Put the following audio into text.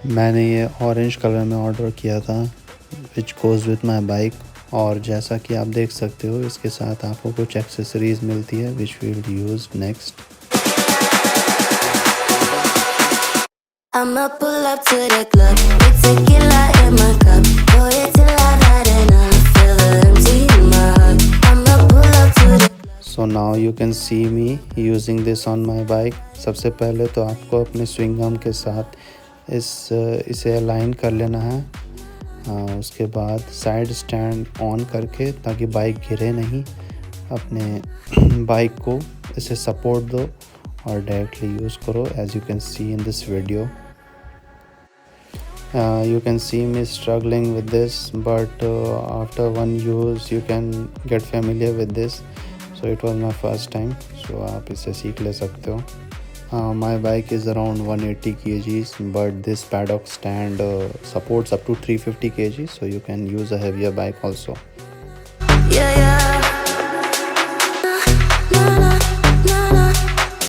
मैंने ये orange colour में ऑर्डर किया था विच गोज़ विथ माई बाइक, और जैसा कि आप देख सकते हो इसके साथ आपको कुछ एक्सेसरीज़ मिलती है which we will use next. I'ma pull up to the club with tequila in my cup. Pour it till I've had enough. Feel the empty in my heart. I'ma pull up to the So now you can see me using this on my bike। सबसे पहले तो आपको अपने swing arm के साथ इसे align कर लेना है। उसके बाद साइड स्टैंड ऑन करके, ताकि बाइक गिरे नहीं, अपने बाइक को इसे सपोर्ट दो और डायरेक्टली यूज़ करो as you can see in this video. You can see me struggling with this, but after one use you can get familiar with this, so it was my first time, so आप इसे सीख ले सकते हो। My bike is around 180 kgs, but this paddock stand supports up to 350 kg, so you can use a heavier bike also। yeah,